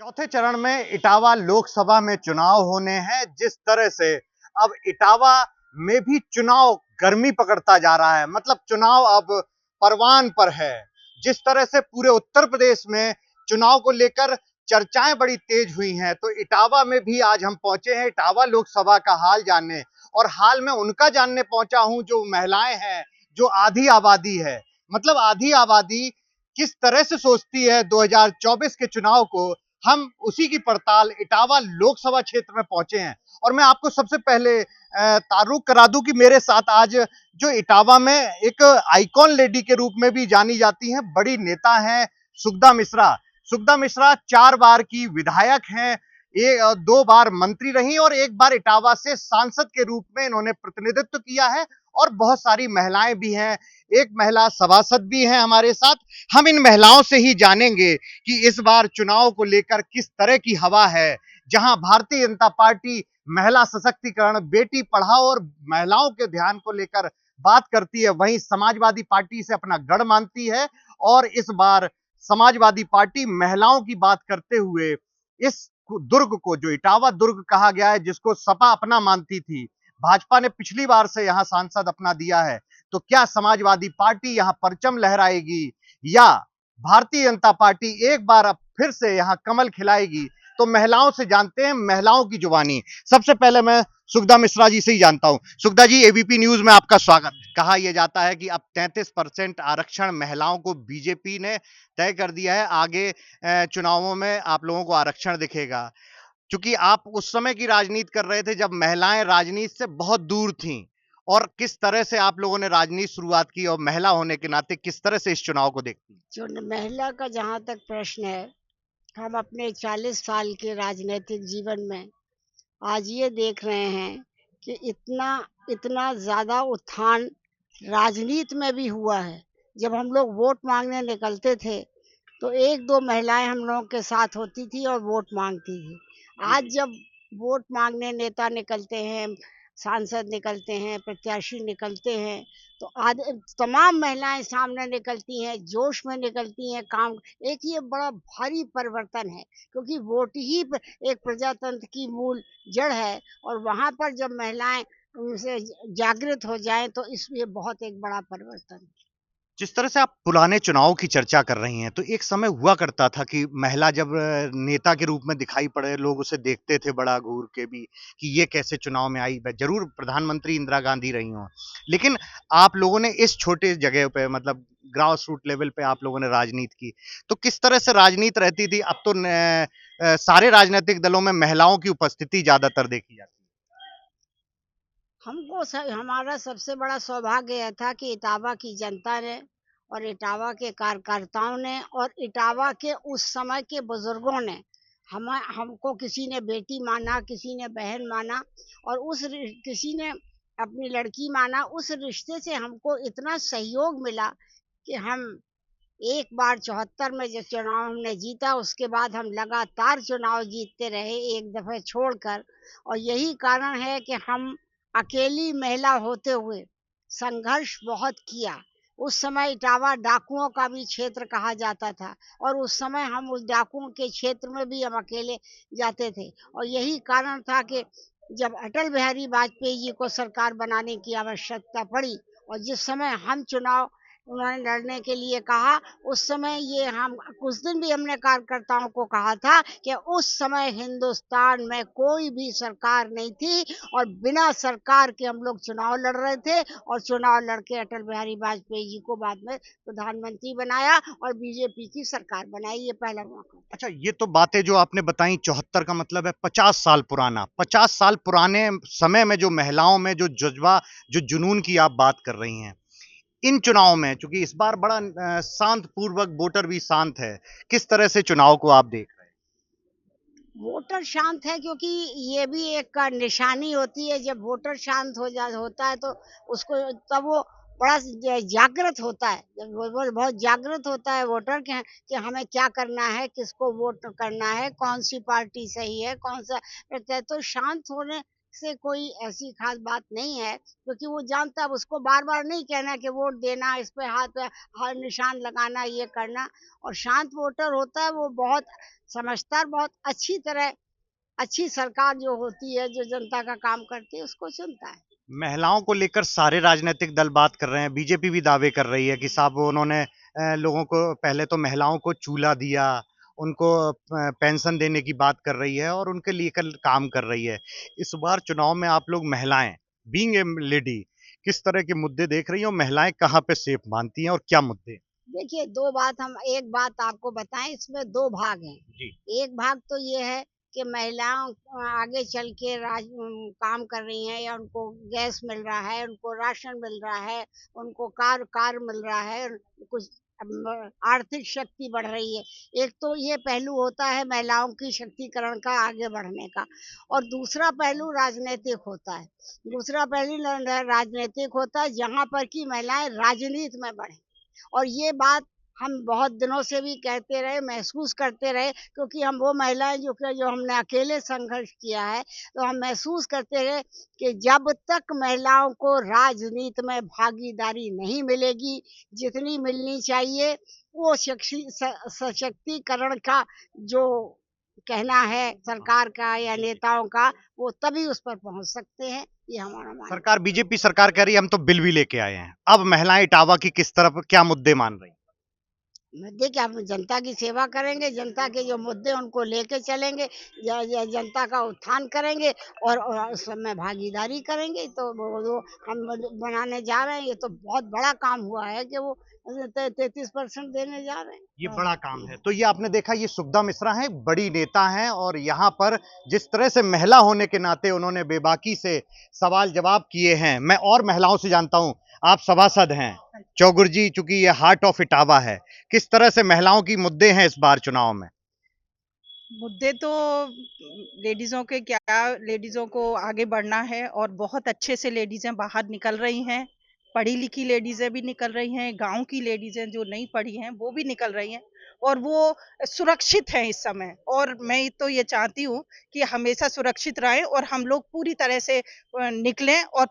चौथे चरण में इटावा लोकसभा में चुनाव होने हैं। जिस तरह से अब इटावा में भी चुनाव गर्मी पकड़ता जा रहा है, मतलब चुनाव अब परवान पर है। जिस तरह से पूरे उत्तर प्रदेश में चुनाव को लेकर चर्चाएं बड़ी तेज हुई हैं, तो इटावा में भी आज हम पहुंचे हैं इटावा लोकसभा का हाल जानने। और हाल में उनका जानने पहुंचा हूं जो महिलाएं हैं, जो आधी आबादी है। मतलब आधी आबादी किस तरह से सोचती है 2024 के चुनाव को, हम उसी की पड़ताल इटावा लोकसभा क्षेत्र में पहुंचे हैं। और मैं आपको सबसे पहले तारुक करा दूं कि मेरे साथ आज जो इटावा में एक आइकॉन लेडी के रूप में भी जानी जाती हैं, बड़ी नेता हैं, सुखदा मिश्रा। सुखदा मिश्रा 4 बार की विधायक हैं, ये 2 बार मंत्री रही और 1 बार इटावा से सांसद के रूप में इन्होंने प्रतिनिधित्व किया है। और बहुत सारी महिलाएं भी हैं, एक महिला सभासद भी हैं हमारे साथ। हम इन महिलाओं से ही जानेंगे कि इस बार चुनाव को लेकर किस तरह की हवा है। जहां भारतीय जनता पार्टी महिला सशक्तिकरण, बेटी पढ़ाओ और महिलाओं के ध्यान को लेकर बात करती है, वहीं समाजवादी पार्टी से अपना गढ़ मानती है। और इस बार समाजवादी पार्टी महिलाओं की बात करते हुए इस दुर्ग को, जो इटावा दुर्ग कहा गया है, जिसको सपा अपना मानती थी, भाजपा ने पिछली बार से यहां सांसद अपना दिया है, तो क्या समाजवादी पार्टी यहां परचम लहराएगी या भारतीय जनता पार्टी एक बार अब फिर से यहां कमल खिलाएगी? तो महिलाओं से जानते हैं, महिलाओं की जुबानी। सबसे पहले मैं सुखदा मिश्रा जी से ही जानता हूं। सुखदा जी, एबीपी न्यूज में आपका स्वागत। कहा यह जाता है कि अब 33% आरक्षण महिलाओं को बीजेपी ने तय कर दिया है, आगे चुनावों में आप लोगों को आरक्षण दिखेगा। क्योंकि आप उस समय की राजनीति कर रहे थे जब महिलाएं राजनीति से बहुत दूर थीं, और किस तरह से आप लोगों ने राजनीति शुरुआत की और महिला होने के नाते किस तरह से इस चुनाव को देखती हैं? जो महिला का जहाँ तक प्रश्न है, हम अपने 40 साल के राजनीतिक जीवन में आज ये देख रहे हैं कि इतना इतना ज़्यादा उत्थान राजनीति में भी हुआ है। जब हम लोग वोट मांगने निकलते थे तो 1-2 महिलाएं हम लोगों के साथ होती थी और वोट मांगती थी। आज जब वोट मांगने नेता निकलते हैं, सांसद निकलते हैं, प्रत्याशी निकलते हैं, तो तमाम महिलाएं सामने निकलती हैं, जोश में निकलती हैं। काम एक ये बड़ा भारी परिवर्तन है, क्योंकि वोट ही एक प्रजातंत्र की मूल जड़ है। और वहाँ पर जब महिलाएं उनसे जागृत हो जाएं तो इसलिए बहुत एक बड़ा परिवर्तन है। जिस तरह से आप पुराने चुनाव की चर्चा कर रही हैं, तो एक समय हुआ करता था कि महिला जब नेता के रूप में दिखाई पड़े, लोग उसे देखते थे बड़ा घूर के भी कि ये कैसे चुनाव में आई। जरूर प्रधानमंत्री इंदिरा गांधी रही हों, लेकिन आप लोगों ने इस छोटे जगह पे, मतलब ग्रास रूट लेवल पे आप लोगों ने राजनीति की, तो किस तरह से राजनीति रहती थी? अब तो सारे राजनीतिक दलों में महिलाओं की उपस्थिति ज्यादातर देखी जाती हमारा सबसे बड़ा सौभाग्य यह था कि इटावा की जनता ने और इटावा के कार्यकर्ताओं ने और इटावा के उस समय के बुजुर्गों ने हमको, किसी ने बेटी माना, किसी ने बहन माना और किसी ने अपनी लड़की माना। उस रिश्ते से हमको इतना सहयोग मिला कि हम एक बार 74 में जो चुनाव हमने जीता, उसके बाद हम लगातार चुनाव जीतते रहे, एक दफे छोड़कर। और यही कारण है कि हम अकेली महिला होते हुए संघर्ष बहुत किया। उस समय इटावा डाकुओं का भी क्षेत्र कहा जाता था और उस समय हम उस डाकुओं के क्षेत्र में भी हम अकेले जाते थे। और यही कारण था कि जब अटल बिहारी वाजपेयी जी को सरकार बनाने की आवश्यकता पड़ी और जिस समय हम चुनाव उन्होंने लड़ने के लिए कहा, उस समय ये हम कुछ दिन भी हमने कार्यकर्ताओं को कहा था कि उस समय हिंदुस्तान में कोई भी सरकार नहीं थी और बिना सरकार के हम लोग चुनाव लड़ रहे थे और चुनाव लड़के अटल बिहारी वाजपेयी जी को बाद में प्रधानमंत्री बनाया और बीजेपी की सरकार बनाई। ये पहला मौका। अच्छा, ये तो बातें जो आपने बताई 74 का मतलब है 50 साल पुराना। 50 साल पुराने समय में जो महिलाओं में जो जज्बा, जो जुनून की आप बात कर रही हैं, इन चुनाव में चूंकि इस बार बड़ा शांत पूर्वक, वोटर भी शांत है, किस तरह से चुनाव को आप देख रहे हैं? वोटर शांत है क्योंकि ये भी एक निशानी होती है। जब वोटर शांत होता है तो उसको तब वो बड़ा जागृत होता है। जब वो बहुत जागृत होता है वोटर के कि हमें क्या करना है, किसको वोट करना है, कौन सी पार्टी सही है, कौन सा प्रत्यय। तो शांत होने से कोई ऐसी खास बात नहीं है, क्योंकि वो जानता है, अब उसको बार-बार नहीं कहना कि वोट देना, इस पे हाथ पे निशान लगाना, ये करना। और शांत वोटर होता है, वो बहुत समझदार, बहुत अच्छी तरह अच्छी सरकार जो होती है, जो जनता का काम करती है, उसको चुनता है। महिलाओं को लेकर सारे राजनीतिक दल बात कर रहे हैं, बीजेपी भी दावे कर रही है कि साहब उन्होंने लोगों को पहले तो महिलाओं को चूल्हा दिया, उनको पेंशन देने की बात कर रही है और उनके लिए कल काम कर रही है। इस बार चुनाव में आप लोग महिलाएं बीइंग ए लेडी किस तरह के मुद्दे देख रही हैं और महिलाएं कहाँ पे सेफ मानती हैं और क्या मुद्दे? देखिए, 2 बात हम एक बात आपको बताएँ, इसमें 2 भाग हैं। जी। एक भाग तो ये है कि महिलाओं आगे चल के काम कर रही हैं, या उनको गैस मिल रहा है, उनको राशन मिल रहा है, उनको कार कार मिल रहा है, कुछ आर्थिक शक्ति बढ़ रही है। एक तो ये पहलू होता है महिलाओं की शक्तिकरण का, आगे बढ़ने का। और दूसरा पहलू राजनैतिक होता है। दूसरा पहलू राजनैतिक होता है, जहाँ पर कि महिलाएँ राजनीति में बढ़ें। और ये बात हम बहुत दिनों से भी कहते रहे, महसूस करते रहे, क्योंकि हम वो महिलाएँ जो हमने अकेले संघर्ष किया है, तो हम महसूस करते रहे कि जब तक महिलाओं को राजनीति में भागीदारी नहीं मिलेगी, जितनी मिलनी चाहिए, वो सशक्तिकरण का जो कहना है सरकार का या नेताओं का, वो तभी उस पर पहुँच सकते हैं, ये हमारा मानना है। सरकार बीजेपी सरकार कह रही है हम तो बिल भी लेके आए हैं। अब महिलाएं इटावा की किस तरफ क्या मुद्दे मान रही हैं? मुद्दे क्या, हम जनता की सेवा करेंगे, जनता के जो मुद्दे उनको लेके चलेंगे, जनता का उत्थान करेंगे और उसमें भागीदारी करेंगे। तो वो हम बनाने जा रहे हैं, ये तो बहुत बड़ा काम हुआ है कि वो 33% देने जा रहे हैं। ये बड़ा काम है। तो ये आपने देखा, ये सुखदा मिश्रा हैं, बड़ी नेता हैं और यहाँ पर जिस तरह से महिला होने के नाते उन्होंने बेबाकी से सवाल जवाब किए हैं। मैं और महिलाओं से जानता हूं, आप सभासद हैं चौगुर जी, चूंकि ये हार्ट ऑफ इटावा है, किस तरह से महिलाओं की मुद्दे हैं इस बार चुनाव में? मुद्दे तो लेडीज़ों के क्या, लेडीज़ों को आगे बढ़ना है और बहुत अच्छे से लेडीज़ें बाहर निकल रही हैं। पढ़ी लिखी लेडीज़ें भी निकल रही हैं, गाँव की लेडीज़ें जो नहीं पढ़ी हैं वो भी निकल रही हैं और वो सुरक्षित हैं इस समय। और मैं तो ये चाहती हूँ कि हमेशा सुरक्षित रहें और हम लोग पूरी तरह से निकलें और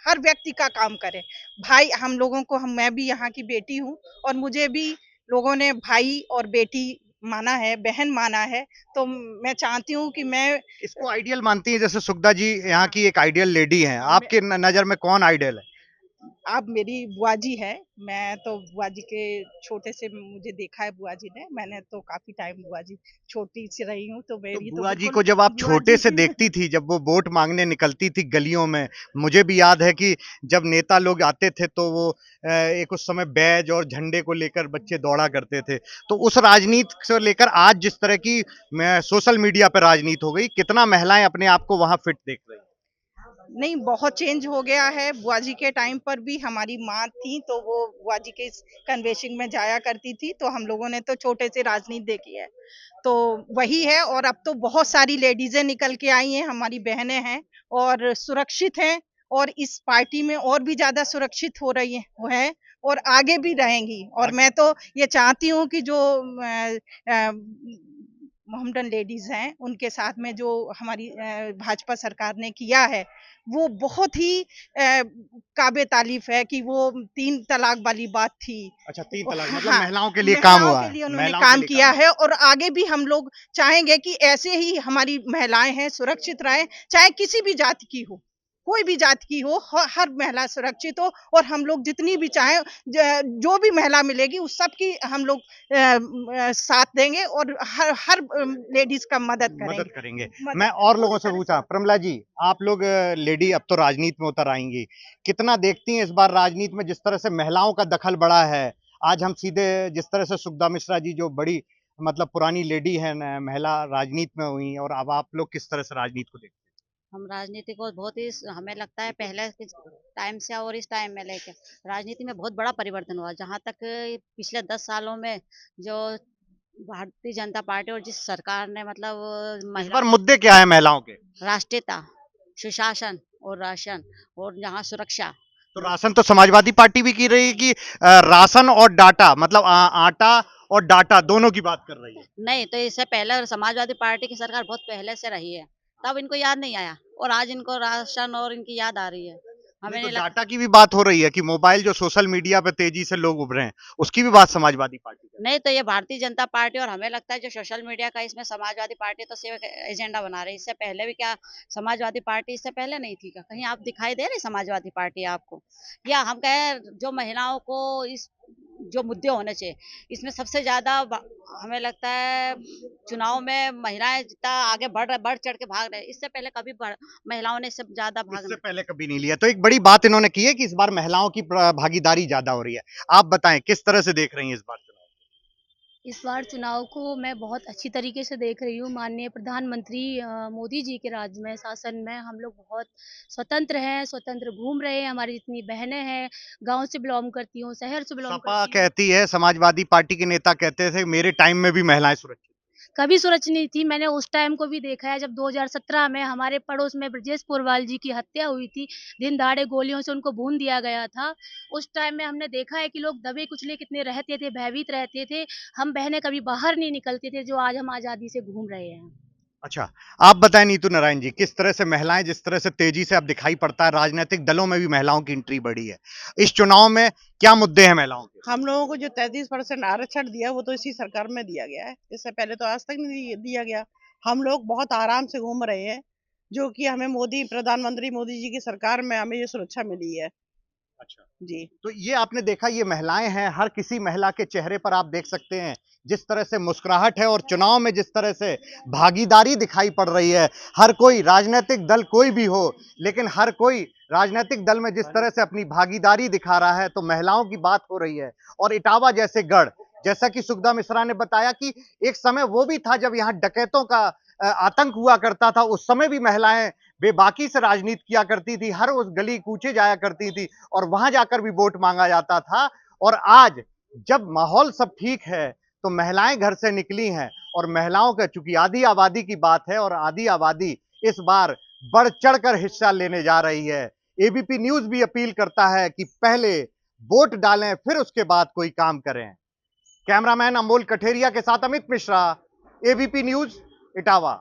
हर व्यक्ति का काम करें। भाई हम लोगों को, मैं भी यहाँ की बेटी हूँ और मुझे भी लोगों ने भाई और बेटी माना है, बहन माना है, तो मैं चाहती हूँ कि मैं इसको आइडियल मानती हैं? जैसे सुखदा जी यहाँ की एक आइडियल लेडी हैं, आपके नजर में कौन आइडियल है? आप मेरी बुआ जी है, मैं तो बुआ जी के छोटे से मुझे देखा है बुआ जी ने, मैंने तो काफ़ी टाइम बुआ जी छोटी सी रही हूँ, तो तो मेरी तो बुआ जी बिल्कुल को जब आप बुआ छोटे जी से देखती थी, जब वो वोट मांगने निकलती थी गलियों में, मुझे भी याद है कि जब नेता लोग आते थे तो वो एक उस समय बैज और झंडे को लेकर बच्चे दौड़ा करते थे। तो उस राजनीति से लेकर आज जिस तरह की सोशल मीडिया पर राजनीति हो गई, कितना महिलाएं अपने आप को वहां फिट देख रही हैं? नहीं, बहुत चेंज हो गया है। बुआ जी के टाइम पर भी हमारी माँ थी, तो वो बुआ जी के कन्वेंशन में जाया करती थी, तो हम लोगों ने तो छोटे से राजनीति देखी है। तो वही है, और अब तो बहुत सारी लेडीज़ें निकल के आई हैं, हमारी बहनें हैं और सुरक्षित हैं और इस पार्टी में और भी ज़्यादा सुरक्षित हो रही हैं और आगे भी रहेंगी। और मैं तो ये चाहती हूँ कि जो मोहम्मडन लेडीज़ हैं, उनके साथ में जो हमारी भाजपा सरकार ने किया है, वो बहुत ही काबिल तारीफ़ है कि वो 3 तलाक वाली बात थी। अच्छा, 3 तलाक मतलब हाँ, महिलाओं के लिए काम महिलाओं हुआ के है। लिए उन्होंने महिलाओं के काम लिए किया काम है और आगे भी हम लोग चाहेंगे कि ऐसे ही हमारी महिलाएँ हैं, सुरक्षित रहें, चाहे किसी भी जाति की हो, कोई भी जाति की हो, हर महिला सुरक्षित हो और हम लोग जितनी भी चाहें, जो भी महिला मिलेगी उस सब की हम लोग साथ देंगे और हर हर लेडीज़ का मदद मदद करेंगे। करेंगे। मदद मैं और लोगों पूरी से तरह पूछा, प्रमिला जी, आप लोग लेडी अब तो राजनीति में उतर आएंगी, कितना देखती हैं इस बार राजनीति में जिस तरह से महिलाओं का दखल बढ़ा है? आज हम सीधे जिस तरह से सुखदा मिश्रा जी जो बड़ी मतलब पुरानी लेडी है, महिला राजनीति में हुई, और अब आप लोग किस तरह से राजनीति को देखते हैं? हम राजनीति को बहुत ही हमें लगता है पहले के टाइम से और इस टाइम में लेके राजनीति में बहुत बड़ा परिवर्तन हुआ। जहाँ तक पिछले 10 सालों में जो भारतीय जनता पार्टी और जिस सरकार ने मतलब इस बार महिलाओं मुद्दे क्या है महिलाओं के? राष्ट्रीयता, सुशासन और राशन और यहाँ सुरक्षा। तो राशन तो समाजवादी पार्टी भी की रही है कि राशन और डाटा मतलब आटा और डाटा दोनों की बात कर रही है। नहीं, तो इससे पहले समाजवादी पार्टी की सरकार बहुत पहले से रही है, तब इनको याद नहीं आया, और आज इनको राशन और इनकी याद आ रही है। हमें नहीं, तो नहीं लगता। डाटा की भी बात हो रही है कि मोबाइल जो सोशल मीडिया पे तेजी से लोग उभरे हैं, उसकी भी बात समाजवादी पार्टी कर नहीं, तो ये भारतीय जनता पार्टी, और हमें लगता है जो सोशल मीडिया का इसमें समाजवादी पार्टी तो सिर्फ एजेंडा बना रही है। इससे पहले भी क्या समाजवादी पार्टी इससे पहले नहीं थी क्या? कहीं आप दिखाई दे रही समाजवादी पार्टी आपको? या हम कहें जो महिलाओं को इस जो मुद्दे होने चाहिए, इसमें सबसे ज़्यादा हमें लगता है चुनाव में महिलाएं जितना आगे बढ़ चढ़ के भाग रहे हैं, इससे पहले कभी महिलाओं ने इससे ज़्यादा भाग इससे नहीं। पहले कभी नहीं लिया। तो एक बड़ी बात इन्होंने की है कि इस बार महिलाओं की भागीदारी ज्यादा हो रही है। आप बताएं किस तरह से देख रही हैं इस बार चुनाव? इस बार चुनाव को मैं बहुत अच्छी तरीके से देख रही हूँ। माननीय प्रधानमंत्री मोदी जी के राज में, शासन में हम लोग बहुत स्वतंत्र हैं, स्वतंत्र घूम रहे हैं। हमारी जितनी बहनें हैं, गाँव से बिलॉन्ग करती हूँ, शहर से बिलॉन्ग सपा करती हूँ। कहती है, समाजवादी पार्टी के नेता कहते थे मेरे टाइम में भी महिलाएं सुरक्षित। कभी सुरक्षित नहीं थी। मैंने उस टाइम को भी देखा है जब 2017 में हमारे पड़ोस में ब्रजेश पोरवाल जी की हत्या हुई थी। दिन दहाड़े गोलियों से उनको भून दिया गया था। उस टाइम में हमने देखा है कि लोग दबे कुचले कितने रहते थे, भयभीत रहते थे। हम बहनें कभी बाहर नहीं निकलते थे, जो आज हम आज़ादी से घूम रहे हैं। अच्छा, आप बताएं नीतू नारायण जी, किस तरह से महिलाएं जिस तरह से तेजी से अब दिखाई पड़ता है, राजनीतिक दलों में भी महिलाओं की एंट्री बढ़ी है। इस चुनाव में क्या मुद्दे हैं महिलाओं के? हम लोगों को जो 33% आरक्षण दिया वो तो इसी सरकार में दिया गया है। इससे पहले तो आज तक नहीं दिया गया। हम लोग बहुत आराम से घूम रहे हैं, जो कि हमें प्रधानमंत्री मोदी जी की सरकार में हमें ये सुरक्षा मिली है। अच्छा, जी। तो ये आपने देखा, ये महिलाएं हैं, हर किसी महिला के चेहरे पर आप देख सकते हैं जिस तरह से मुस्कुराहट है और चुनाव में जिस तरह से भागीदारी दिखाई पड़ रही है। हर कोई राजनीतिक दल कोई भी हो, लेकिन हर कोई राजनीतिक दल में जिस तरह से अपनी भागीदारी दिखा रहा है, तो महिलाओं की बात हो रही है। और इटावा जैसे गढ़, जैसा कि सुखदा मिश्रा ने बताया कि एक समय वो भी था जब यहाँ डकैतों का आतंक हुआ करता था, उस समय भी महिलाएं बेबाकी से राजनीति किया करती थी, हर उस गली कूचे जाया करती थी और वहां जाकर भी वोट मांगा जाता था। और आज जब माहौल सब ठीक है, तो महिलाएं घर से निकली हैं और महिलाओं का, चूंकि आधी आबादी की बात है और आधी आबादी इस बार बढ़ चढ़कर हिस्सा लेने जा रही है। एबीपी न्यूज भी अपील करता है कि पहले वोट डालें, फिर उसके बाद कोई काम करें। कैमरामैन अमोल कठेरिया के साथ अमित मिश्रा, एबीपी न्यूज, इटावा।